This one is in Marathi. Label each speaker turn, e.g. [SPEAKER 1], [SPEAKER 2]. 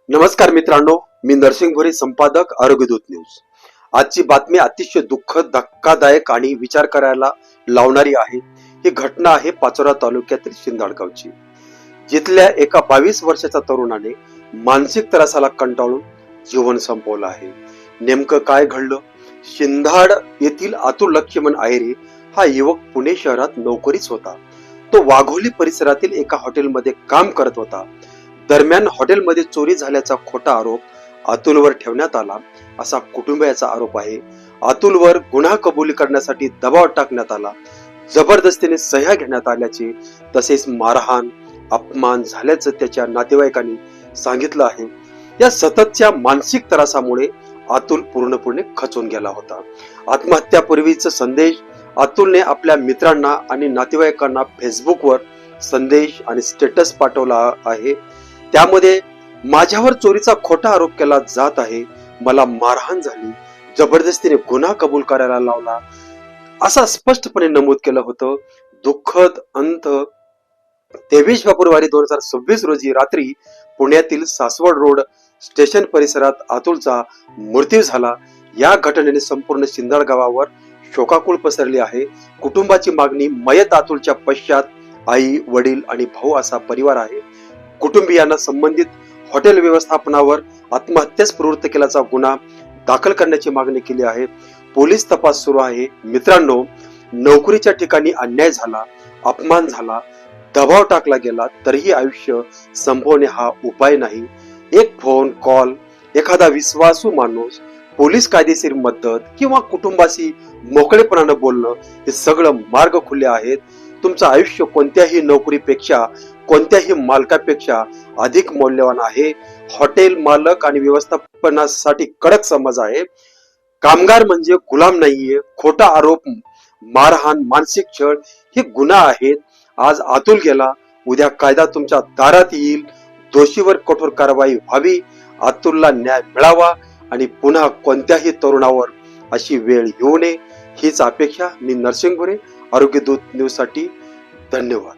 [SPEAKER 1] नमस्कार मित्रांनो, मी नरसिंग भोरे, संपादक आरोग्यदूत न्यूज. आजची बातमी अतिशय दुःखद, धक्कादायक आणि विचार करायला लावणारी आहे. ही घटना आहे पाचोरा तालुक्यातील शिंदाडगावची, जिथल्या एका 22 वर्षाच्या तरुणाने मानसिक त्रासाला कंटाळून जीवन संपवलं आहे. नेमकं काय घडलं? शिंदाड येथील अतुल लक्ष्मण आहिरे हा युवक पुणे शहरात नोकरीच होता. तो वाघोली परिसरातील एका हॉटेलमध्ये काम करत होता. दरम्यान हॉटेलमध्ये चोरी झाल्याचा खोटा आरोप अतुलवर ठेवण्यात आला, असा कुटुंबियाचा आरोप आहे. अतुलवर गुन्हा कबुली करण्यासाठी दबाव टाकण्यात आला, जबरदस्तीने सह्या घेण्यात आल्याचे, तसेच मारहाण, अपमान झाल्याचं त्याच्या नातेवाईकांनी सांगितलं आहे. या सततच्या मानसिक त्रासामुळे अतुल पूर्णपणे खचून गेला होता. आत्महत्यापूर्वीचा संदेश अतुलने आपल्या मित्रांना आणि नातेवाईकांना फेसबुकवर संदेश आणि स्टेटस पाठवला आहे. त्यामध्ये माझ्यावर चोरीचा खोटा आरोप केला जात आहे, मला मारहाण झाली, जबरदस्तीने गुन्हा कबूल करायला लावला, असा स्पष्टपणे नमूद केलं होतं. दुःखद अंत 23 फेब्रुवारी 2026 रोजी रात्री पुण्यातील सासवड रोड स्टेशन परिसरात अतुलचा मृत्यू झाला. या घटनेने संपूर्ण शिंदाड गावावर शोकाकुळ पसरली आहे. कुटुंबाची मागणी, मयत अतुलच्या पश्चात आई, वडील आणि भाऊ असा परिवार आहे. कुटुंबियांना संबंधित हॉटेल व्यवस्थापनावर आत्महत्यास प्रवृत्त केल्याचा गुन्हा दाखल करण्याची मागणी केली आहे. पोलीस तपास सुरू आहे. मित्रांनो, नोकरीच्या ठिकाणी अन्याय झाला, अपमान झाला, दबाव टाकला गेला तरीही आयुष्य संपवणे हा उपाय नाही. एक फोन कॉल, एखादा विश्वासू माणूस, पोलीस कायदेशीर मदत किंवा कुटुंबाशी मोकळेपणानं बोलणं, हे सगळं मार्ग खुले आहेत. तुमचं आयुष्य कोणत्याही नोकरीपेक्षा, कोणत्याही मालकापेक्षा अधिक मौल्यवान आहे. हॉटेल मालक आणि व्यवस्थापनासाठी कडक समज आहे. कामगार म्हणजे गुलाम नाहीये. खोटा आरोप, मारहाण, मानसिक छळ हे गुन्हा आहेत. आज अतुल गेला, उद्या कायदा तुमच्या दारात येईल. दोषीवर कठोर कारवाई व्हावी, अतुलला न्याय मिळावा आणि पुन्हा कोणत्याही तरुणावर अशी वेळ येऊ नये, हीच अपेक्षा. मी नरसिंग भोरे, आरोग्यदूत न्यूज साठी. धन्यवाद.